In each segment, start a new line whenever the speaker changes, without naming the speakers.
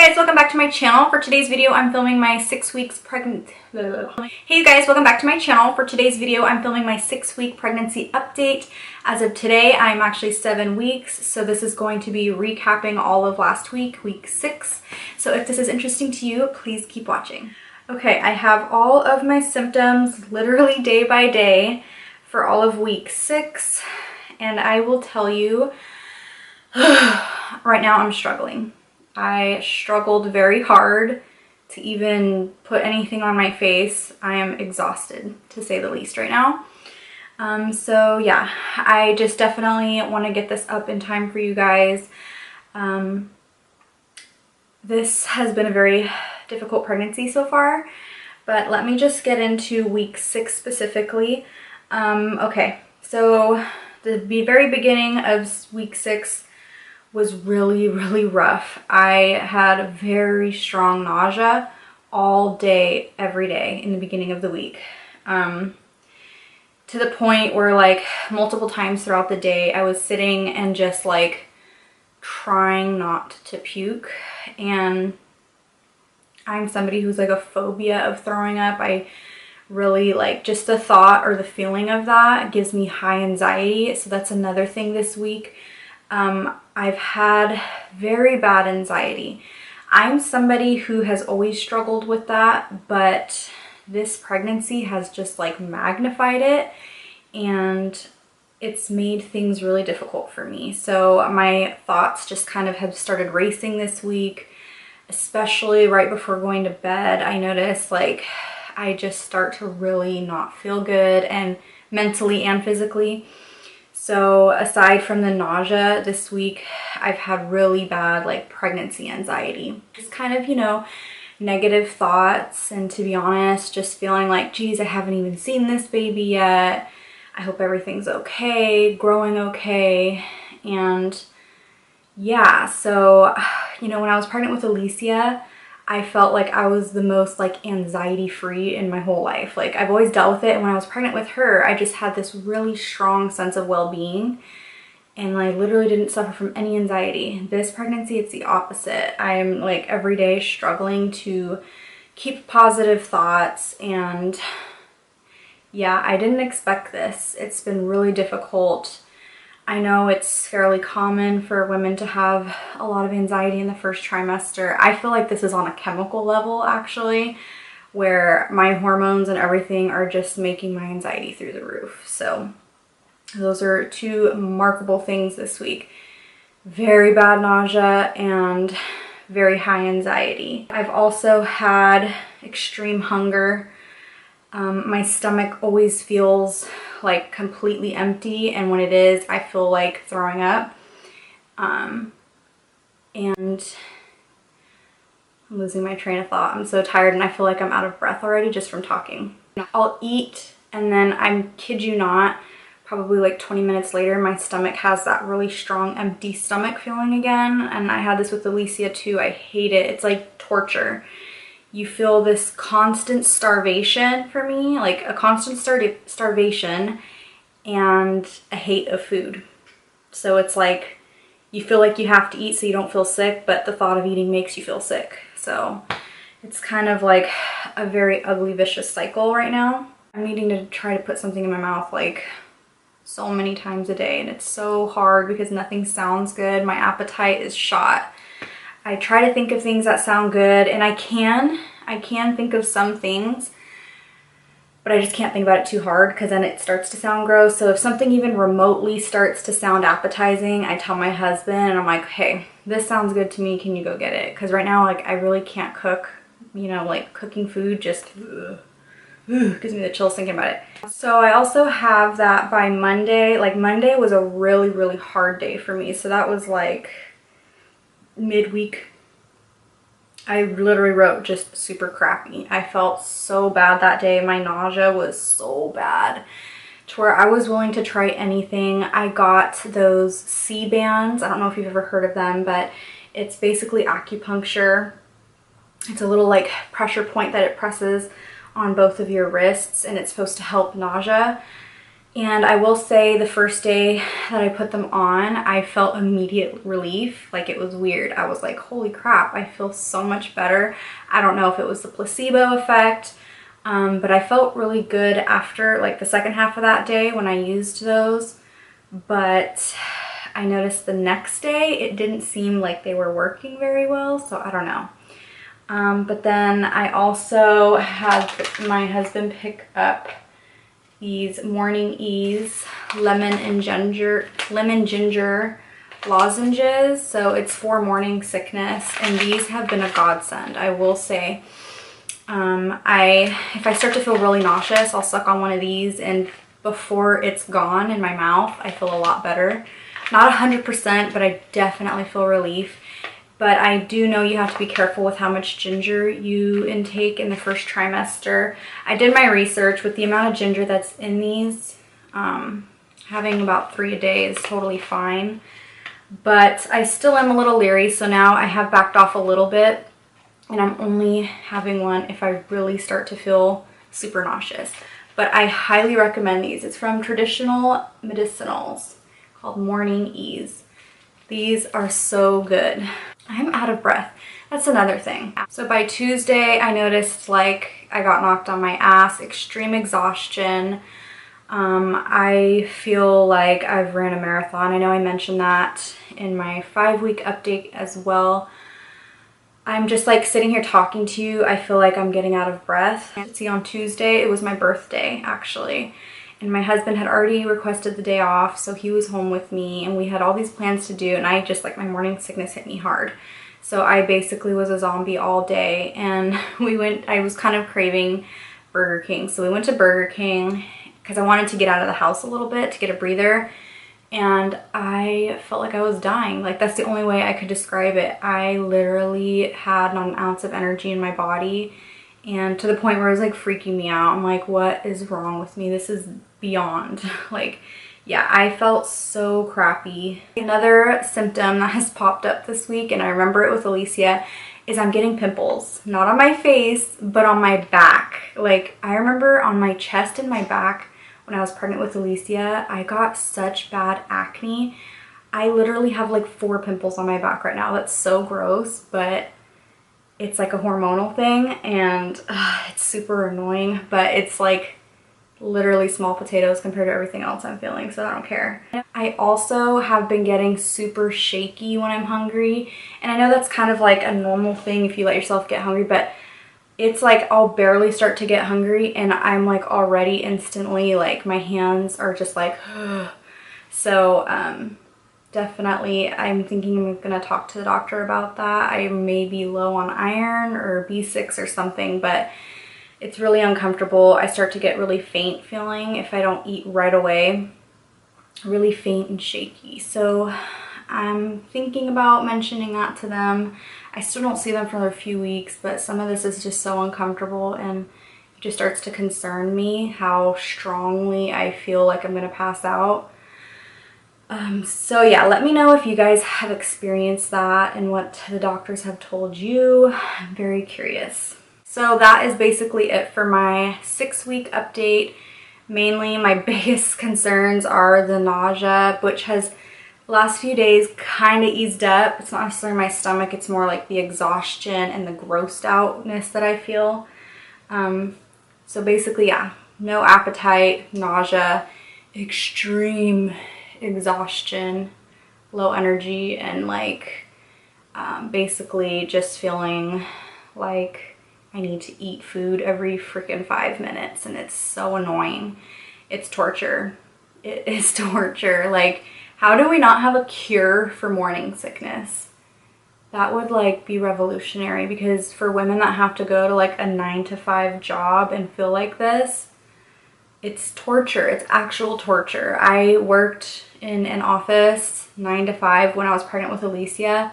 guys, welcome back to my channel. For today's video, I'm filming my 6 weeks pregnant. Hey you guys, welcome back to my channel. For today's video, I'm filming my 6-week pregnancy update. As of today, I'm actually 7 weeks, so this is going to be recapping all of last week, week 6. So if this is interesting to you, please keep watching. Okay, I have all of my symptoms literally day by day for all of week 6, and I will tell you, right now I'm struggling. I struggled very hard to even put anything on my face. I am exhausted, to say the least, right now. So yeah, I just definitely want to get this up in time for you guys. This has been a very difficult pregnancy so far, but let me just get into week 6 specifically. Okay, so the very beginning of week 6 was really rough. I had very strong nausea all day, every day in the beginning of the week. To the point where like multiple times throughout the day I was sitting and just like trying not to puke. And I'm somebody who's like a phobia of throwing up. I really like just the thought or the feeling of that gives me high anxiety. So that's another thing this week. I've had very bad anxiety. I'm somebody who has always struggled with that, but this pregnancy has just like magnified it, and it's made things really difficult for me. So my thoughts just kind of have started racing this week, especially right before going to bed. I notice like I just start to really not feel good, and mentally and physically. So aside from the nausea this week, I've had really bad like pregnancy anxiety. Just kind of, you know, negative thoughts, and to be honest, just feeling like, geez, I haven't even seen this baby yet. I hope everything's okay, growing okay. And yeah, so, you know, when I was pregnant with Alicia, I felt like I was the most like anxiety free in my whole life. Like I've always dealt with it, and when I was pregnant with her, I just had this really strong sense of well-being, and I literally didn't suffer from any anxiety. This pregnancy, it's the opposite. I'm like every day struggling to keep positive thoughts, and yeah, I didn't expect this. It's been really difficult. I know it's fairly common for women to have a lot of anxiety in the first trimester. I feel like this is on a chemical level actually, where my hormones and everything are just making my anxiety through the roof. So those are two remarkable things this week. Very bad nausea and very high anxiety. I've also had extreme hunger. My stomach always feels like completely empty, and when it is, I feel like throwing up. And I'm losing my train of thought. I'm so tired, and I feel like I'm out of breath already just from talking. I'll eat, and then I kid you not, probably like 20 minutes later, my stomach has that really strong empty stomach feeling again. And I had this with Alicia too. I hate it. It's like torture. You feel this constant starvation for me, like a constant starvation and a hate of food. So it's like you feel like you have to eat so you don't feel sick, but the thought of eating makes you feel sick. So it's kind of like a very ugly, vicious cycle right now. I'm needing to try to put something in my mouth like so many times a day, and it's so hard because nothing sounds good. My appetite is shot. I try to think of things that sound good, and I can think of some things, but I just can't think about it too hard because then it starts to sound gross. So if something even remotely starts to sound appetizing, I tell my husband, and I'm like, hey, this sounds good to me, can you go get it? Because right now, like, I really can't cook, you know, like cooking food just gives me the chills thinking about it. So I also have that by Monday. Like Monday was a really hard day for me. So that was like midweek. I literally wrote just super crappy. I felt so bad that day. My nausea was so bad to where I was willing to try anything. I got those C bands. I don't know if you've ever heard of them, but it's basically acupuncture. It's a little like pressure point that it presses on both of your wrists, and it's supposed to help nausea. And I will say the first day that I put them on, I felt immediate relief. Like, it was weird. I was like, holy crap, I feel so much better. I don't know if it was the placebo effect, but I felt really good after like the second half of that day when I used those. But I noticed the next day it didn't seem like they were working very well, so I don't know. But then I also had my husband pick up these Morning Ease lemon ginger lozenges. So it's for morning sickness, and these have been a godsend, I will say. If I start to feel really nauseous, I'll suck on one of these, and before it's gone in my mouth, I feel a lot better. Not 100%, but I definitely feel relief. But I do know you have to be careful with how much ginger you intake in the first trimester. I did my research with the amount of ginger that's in these. Having about 3 a day is totally fine. But I still am a little leery, so now I have backed off a little bit. And I'm only having one if I really start to feel super nauseous. But I highly recommend these. It's from Traditional Medicinals called Morning Ease. These are so good. I'm out of breath. That's another thing. So by Tuesday, I noticed like I got knocked on my ass, extreme exhaustion. I feel like I've ran a marathon. I know I mentioned that in my 5-week update as well. I'm just like sitting here talking to you. I feel like I'm getting out of breath. See, on Tuesday, it was my birthday actually. And my husband had already requested the day off, so he was home with me, and we had all these plans to do, and I just, like, my morning sickness hit me hard. So I basically was a zombie all day, and I was kind of craving Burger King. So we went to Burger King because I wanted to get out of the house a little bit to get a breather, and I felt like I was dying. Like, that's the only way I could describe it. I literally had not an ounce of energy in my body, and to the point where it was like freaking me out. I'm like, what is wrong with me? This is beyond. Like, yeah, I felt so crappy. Another symptom that has popped up this week, and I remember it with Alicia, is I'm getting pimples. Not on my face, but on my back. Like, I remember on my chest and my back when I was pregnant with Alicia, I got such bad acne. I literally have like 4 pimples on my back right now. That's so gross, but it's like a hormonal thing, and it's super annoying, but it's like literally small potatoes compared to everything else I'm feeling, so I don't care. I also have been getting super shaky when I'm hungry, and I know that's kind of like a normal thing if you let yourself get hungry, but it's like I'll barely start to get hungry and I'm like already instantly like my hands are just like so definitely I'm thinking I'm gonna talk to the doctor about that. I may be low on iron or B6 or something, but it's really uncomfortable. I start to get really faint feeling if I don't eat right away. Really faint and shaky. So I'm thinking about mentioning that to them. I still don't see them for a few weeks, but some of this is just so uncomfortable, and it just starts to concern me how strongly I feel like I'm gonna pass out. So yeah, let me know if you guys have experienced that and what the doctors have told you. I'm very curious. So that is basically it for my 6-week update. Mainly my biggest concerns are the nausea, which has last few days kind of eased up. It's not necessarily my stomach, it's more like the exhaustion and the grossed outness that I feel. So basically, yeah, no appetite, nausea, extreme exhaustion, low energy, and like basically just feeling like I need to eat food every freaking 5 minutes, and it's so annoying. It's torture. It is torture. Like, how do we not have a cure for morning sickness? That would like be revolutionary, because for women that have to go to like a 9-to-5 job and feel like this, it's torture. It's actual torture. I worked in an office 9 to 5 when I was pregnant with Alicia,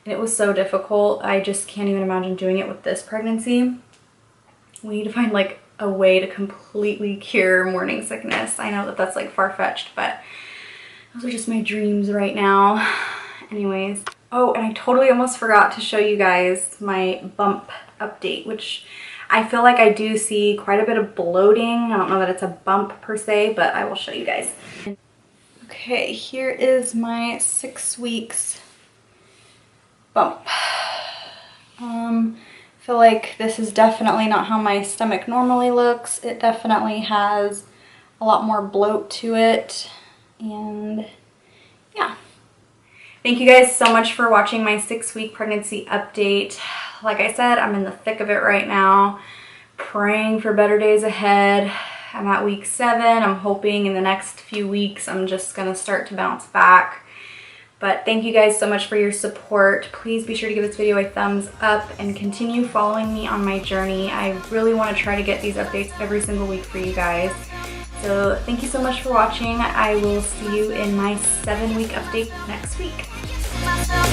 and it was so difficult. I just can't even imagine doing it with this pregnancy. We need to find like a way to completely cure morning sickness. I know that that's like far-fetched, but those are just my dreams right now. Anyways. Oh, and I totally almost forgot to show you guys my bump update, which I feel like I do see quite a bit of bloating. I don't know that it's a bump per se, but I will show you guys. Okay, here is my 6 weeks bump. I feel like this is definitely not how my stomach normally looks. It definitely has a lot more bloat to it, and yeah. Thank you guys so much for watching my 6-week pregnancy update. Like I said, I'm in the thick of it right now, praying for better days ahead. I'm at week 7. I'm hoping in the next few weeks I'm just gonna start to bounce back. But thank you guys so much for your support. Please be sure to give this video a thumbs up and continue following me on my journey. I really want to try to get these updates every single week for you guys. So thank you so much for watching. I will see you in my 7-week update next week. Myself.